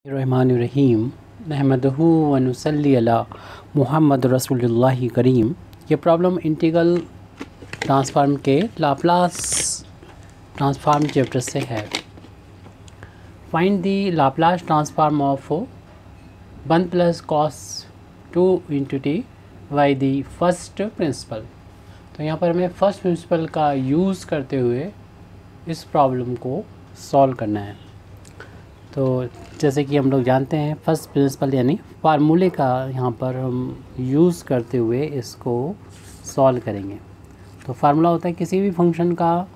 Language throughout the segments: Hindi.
रहमानुर्रहीम नहमदहू व नुसल्ली अला मुहम्मद रसूलुल्लाहि करीम। ये प्रॉब्लम इंटीग्रल ट्रांसफॉर्म के लाप्लास ट्रांसफॉर्म चैप्टर से है। Find the Laplace transform of 1 + cos 2 × t by the first principle. तो यहाँ पर हमें फर्स्ट प्रिंसिपल का यूज़ करते हुए इस प्रॉब्लम को सॉल्व करना है। तो जैसे कि हम लोग जानते हैं फर्स्ट प्रिंसिपल यानी फार्मूले का यहाँ पर हम यूज़ करते हुए इसको सॉल्व करेंगे। तो फार्मूला होता है किसी भी फंक्शन का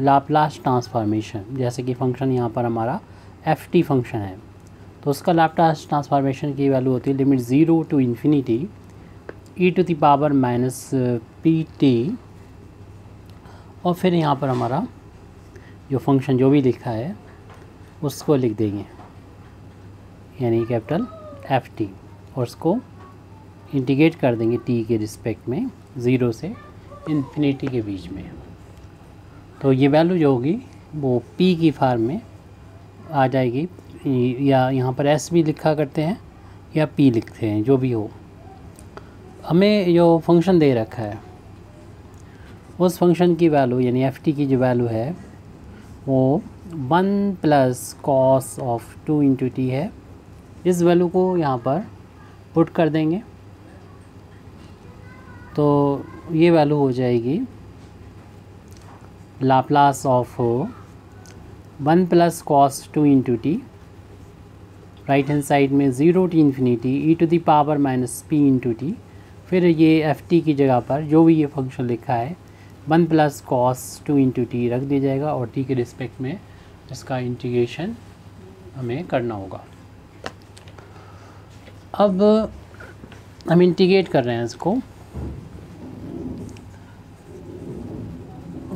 लाप्लास ट्रांसफॉर्मेशन। जैसे कि फंक्शन यहाँ पर हमारा ft फंक्शन है, तो उसका लाप्लास ट्रांसफॉर्मेशन की वैल्यू होती है लिमिट 0 to ∞ e⁻ pt। और फिर यहाँ पर हमारा जो फंक्शन जो भी लिखा है उसको लिख देंगे यानी कैपिटल ft, और उसको इंटीग्रेट कर देंगे t के रिस्पेक्ट में 0 से इन्फिनिटी के बीच में। तो ये वैल्यू जो होगी वो p की फॉर्म में आ जाएगी, या यहाँ पर s भी लिखा करते हैं या p लिखते हैं, जो भी हो। हमें जो फंक्शन दे रखा है उस फंक्शन की वैल्यू यानी ft की जो वैल्यू है वो 1 + cos 2 × t है। इस वैल्यू को यहाँ पर पुट कर देंगे तो ये वैल्यू हो जाएगी Laplace of 1 + cos 2 × t, right hand side में 0 to ∞ e⁻ p × t। फिर ये ft की जगह पर जो भी ये फंक्शन लिखा है 1 + cos 2 × t रख दिया जाएगा और t के रिस्पेक्ट में इसका इंटीग्रेशन हमें करना होगा। अब हम इंटीग्रेट कर रहे हैं इसको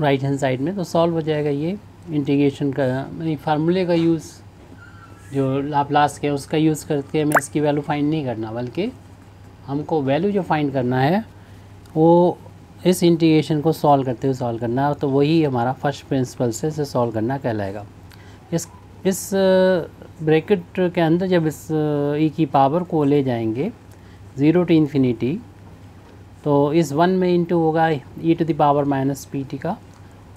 राइट हैंड साइड में, तो सॉल्व हो जाएगा ये इंटीग्रेशन का यानी फार्मूले का यूज़ जो लाप्लास के उसका यूज़ करके हमें इसकी वैल्यू फाइंड नहीं करना, बल्कि हमको वैल्यू जो फाइंड करना है वो इस इंटीग्रेशन को सॉल्व करते हुए सॉल्व करना है। तो वही हमारा फर्स्ट प्रिंसिपल से इसे सॉल्व करना कहलाएगा। इस ब्रैकेट के अंदर जब इस e की पावर को ले जाएंगे 0 to ∞, तो इस 1 में इंटू होगा e⁻ pt का,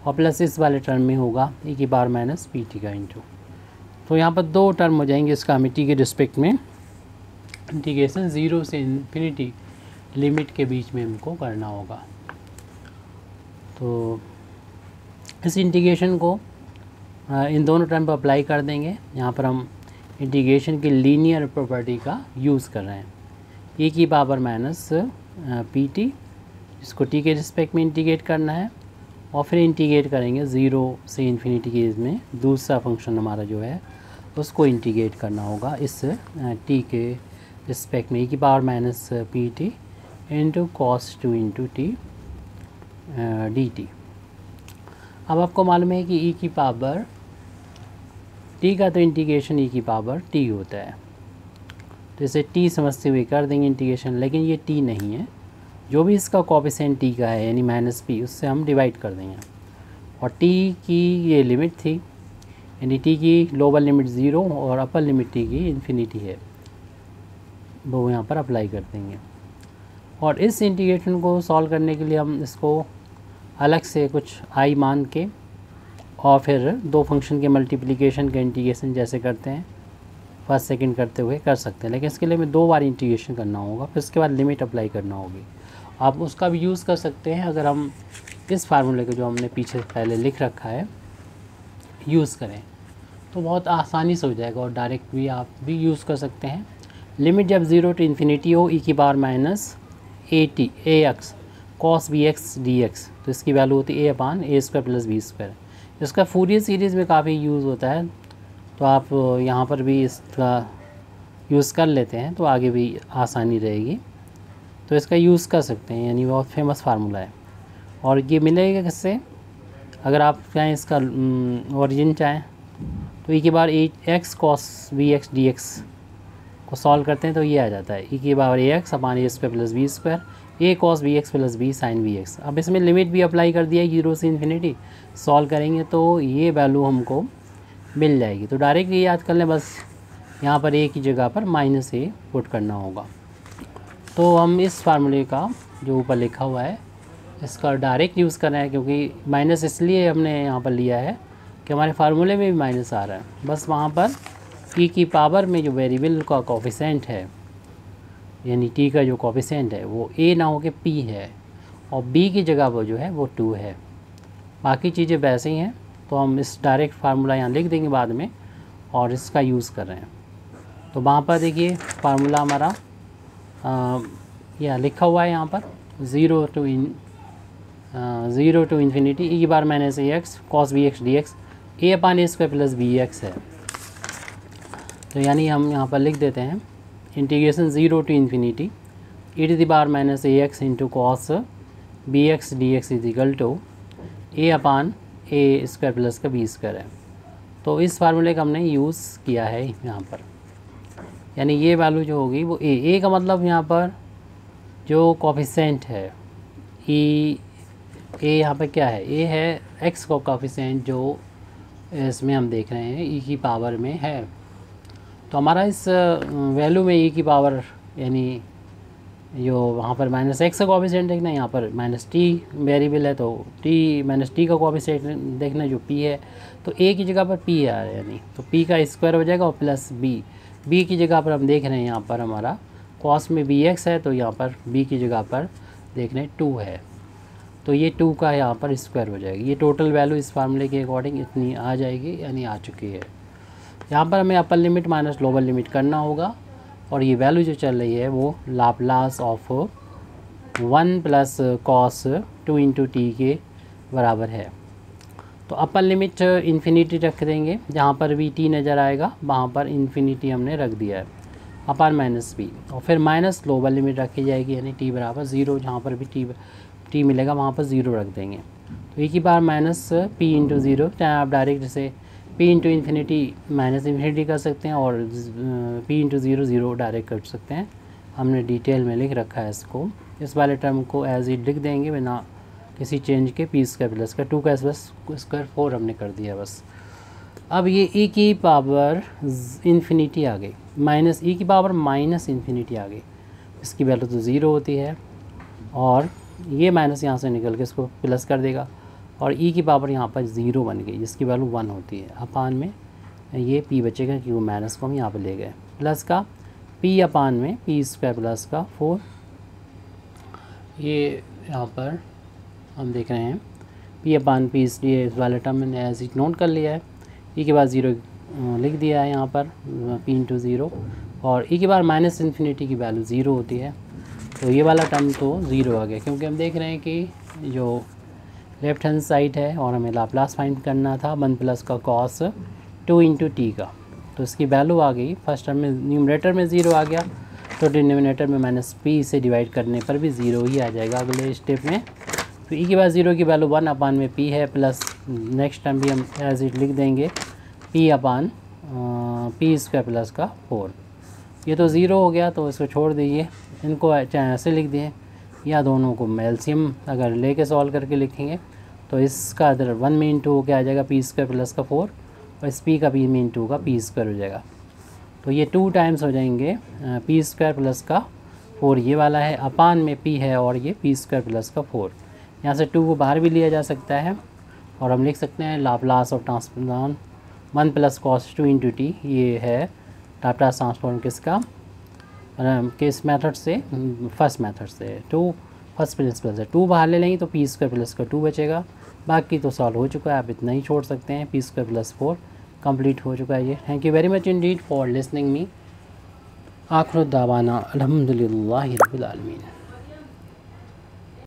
और प्लस इस वाले टर्म में होगा e⁻ pt का इंटू। तो यहाँ पर दो टर्म हो जाएंगे। इसका हमें t के रिस्पेक्ट में इंटीग्रेशन 0 से ∞ लिमिट के बीच में हमको करना होगा। तो इस इंटीग्रेशन को इन दोनों टर्म पर अप्लाई कर देंगे। यहाँ पर हम इंटीग्रेशन की लीनियर प्रॉपर्टी का यूज़ कर रहे हैं। e⁻ pt इसको t के रिस्पेक्ट में इंटीग्रेट करना है, और फिर इंटीग्रेट करेंगे 0 से ∞ के इसमें दूसरा फंक्शन हमारा जो है उसको इंटीग्रेट करना होगा इस t के रिस्पेक्ट में e⁻ pt × cos 2 × t dt। अब आपको मालूम है कि e की पावर t का तो इंटीग्रेशन e की पावर t होता है, तो इसे t समझते हुए कर देंगे इंटीग्रेशन। लेकिन ये t नहीं है, जो भी इसका कोएफिशिएंट t का है यानी -p उससे हम डिवाइड कर देंगे। और t की ये लिमिट थी यानी t की लोअर लिमिट 0 और अपर लिमिट t की इन्फिनिटी है, वो यहाँ पर अप्लाई कर देंगे। और इस इंटीग्रेशन को सॉल्व करने के लिए हम इसको अलग से कुछ i मान के और फिर दो फंक्शन के मल्टीप्लिकेशन का इंटीग्रेशन जैसे करते हैं फर्स्ट सेकंड करते हुए कर सकते हैं। लेकिन इसके लिए हमें 2 बार इंटीग्रेशन करना होगा, फिर उसके बाद लिमिट अप्लाई करना होगी। आप उसका भी यूज़ कर सकते हैं अगर हम इस फार्मूले को जो हमने पीछे पहले लिख रखा है यूज़ करें तो बहुत आसानी से हो जाएगा। और डायरेक्ट भी आप भी यूज़ कर सकते हैं। लिमिट जब 0 to ∞ हो e⁻ ax cos bx dx, तो इसकी वैल्यू होती है a/a² + b²। इसका फूरियर सीरीज़ में काफ़ी यूज़ होता है, तो आप यहाँ पर भी इसका यूज़ कर लेते हैं तो आगे भी आसानी रहेगी। तो इसका यूज़ कर सकते हैं, यानी बहुत फेमस फार्मूला है। और ये मिलेगा किससे, अगर आप चाहें इसका ओरिजिन चाहें तो e⁻ax cos bx dx को सॉल्व करते हैं तो ये आ जाता है e⁻ax/a² + b², a cos bx + b sin bx। अब इसमें लिमिट भी अप्लाई कर दिया है 0 से ∞, सॉल्व करेंगे तो ये वैल्यू हमको मिल जाएगी। तो डायरेक्ट ये याद कर लें बस यहाँ पर ए की जगह पर माइनस ए पुट करना होगा। तो हम इस फार्मूले का जो ऊपर लिखा हुआ है इसका डायरेक्ट यूज़ कर रहे हैं, क्योंकि माइनस इसलिए हमने यहाँ पर लिया है कि हमारे फार्मूले में भी माइनस आ रहा है। बस वहाँ पर e की पावर में जो वेरिएबल का कोफिशिएंट है, यानी t का जो कोफिशिएंट है वो a ना हो के p है, और b की जगह वो जो है वो 2 है। बाकी चीज़ें वैसे ही हैं, तो हम इस डायरेक्ट फार्मूला यहाँ लिख देंगे बाद में और इसका यूज़ कर रहे हैं। तो वहाँ पर देखिए फार्मूला हमारा यह लिखा हुआ है यहाँ पर 0 to इन्फिनिटी e की बार minus a x cos b x d x a upon a square plus b x है। तो यानी हम यहाँ पर लिख देते हैं integration 0 to infinity e to the बार minus a x into cos b x d x is equal to a upon a square plus का बी स्क्वायर है। तो इस फार्मूले का हमने यूज़ किया है यहाँ पर, यानी ये वैल्यू जो होगी वो ए का मतलब यहाँ पर जो कोफिशिएंट है ए यहाँ पर क्या है, ए है एक्स का कोफिशिएंट जो इसमें हम देख रहे हैं ई की पावर में है। तो हमारा इस वैल्यू में ई की पावर यानी जो वहाँ पर माइनस एक्स का कोफिशिएंट देखना है, यहाँ पर माइनस टी वेरिएबल है तो टी माइनस टी का कोफिशिएंट देखना है जो पी है। तो ए की जगह पर पी आ रहा है, यानी तो पी का स्क्वायर हो जाएगा और प्लस बी की जगह पर हम देख रहे हैं यहाँ पर हमारा कॉस में बी एक्स है, तो यहाँ पर बी की जगह पर देख रहे हैं 2 है, तो ये 2 का यहाँ पर स्क्वायर हो जाएगी। ये टोटल वैल्यू इस फार्मूले के अकॉर्डिंग इतनी आ जाएगी, यानी आ चुकी है। यहाँ पर हमें upper limit minus lower limit करना होगा, और ये वैल्यू जो चल रही है वो Laplace of 1 plus cos 2 into T के बराबर है। तो अपर लिमिट इन्फिनिटी रख देंगे, जहाँ पर भी टी नज़र आएगा वहाँ पर इन्फिनिटी हमने रख दिया है अपार माइनस बी, और फिर माइनस लोअर लिमिट रखी जाएगी यानी टी बराबर 0, जहाँ पर भी टी मिलेगा वहाँ पर 0 रख देंगे। तो एक ही बार माइनस पी इंटू 0, चाहे आप डायरेक्ट जैसे P into infinity minus infinity कर सकते हैं और पी इंटू 0 डायरेक्ट कर सकते हैं। हमने डिटेल में लिख रखा है इसको, इस वाले टर्म को एज इट लिख देंगे बिना किसी चेंज के, पी स्क्वायर प्लस का 2 का स्क्वायर 4 हमने कर दिया बस। अब ये e की पावर इन्फिनिटी आ गई, माइनस e की पावर माइनस इन्फिनिटी आ गई, इसकी वैल्यू तो 0 होती है, और ये माइनस यहाँ से निकल के इसको प्लस कर देगा, और e की पावर यहाँ पर 0 बन गई जिसकी वैल्यू 1 होती है। अपान में ये p बचेगा क्योंकि वो माइनस को हम यहाँ पर ले गए, प्लस का p अपान में पी स्क्वायर प्लस का 4, ये यहाँ पर हम देख रहे हैं p अपान पी, इसलिए इस वाले टर्म मैंने एज इट नोट कर लिया है। e के बाद 0 लिख दिया है यहाँ पर p इंटू 0, और e के बाद माइनस इन्फिनिटी की वैल्यू 0 होती है, तो ये वाला टर्म तो 0 आ गया, क्योंकि हम देख रहे हैं कि जो लेफ्ट हैंड साइड है और हमें लाप्लास फाइंड करना था 1 प्लस का कॉस 2 इंटू टी का, तो इसकी वैल्यू आ गई। फर्स्ट टर्म में न्यूमरेटर में 0 आ गया, तो डिनोमिनेटर में माइनस पी से डिवाइड करने पर भी 0 ही आ जाएगा अगले स्टेप में। तो e के बाद 0 की वैल्यू 1 अपान में p है, प्लस नेक्स्ट टर्म भी हम एज इट लिख देंगे p अपान पी स्क्वायर प्लस का 4। ये तो 0 हो गया तो इसको छोड़ दीजिए, इनको चाहे ऐसे लिख दिए या दोनों को एलसीएम अगर लेके सॉल्व करके लिखेंगे तो इसका इधर 1 में इंटू हो के आ जाएगा पी स्क्वायर प्लस का 4, और इस p का p में इंटू का पी स्क्वायर हो जाएगा। तो ये 2 टाइम्स हो जाएंगे पी स्क्वायर प्लस का 4, ये वाला है अपान में p है और ये पी स्क्वायर प्लस का 4। यहाँ से 2 को बाहर भी लिया जा सकता है, और हम लिख सकते हैं Laplace of transform 1 plus cos 2 into T, ये है लाप्लास ट्रांसफॉर्म किसका, किस मेथड से, फर्स्ट मेथड से, 2 फर्स्ट प्रिंसिपल से 2 बाहर ले लेंगे तो पी स्क्वायर प्लस का 2 बचेगा। बाकी तो सॉल्व हो चुका है, आप इतना ही छोड़ सकते हैं, पी स्क्वायर प्लस 4 कंप्लीट हो चुका है ये। Thank you very much Indeed for listening me. आखिर दावाना अल्हम्दुलिल्लाहि रब्बिल आलमीन।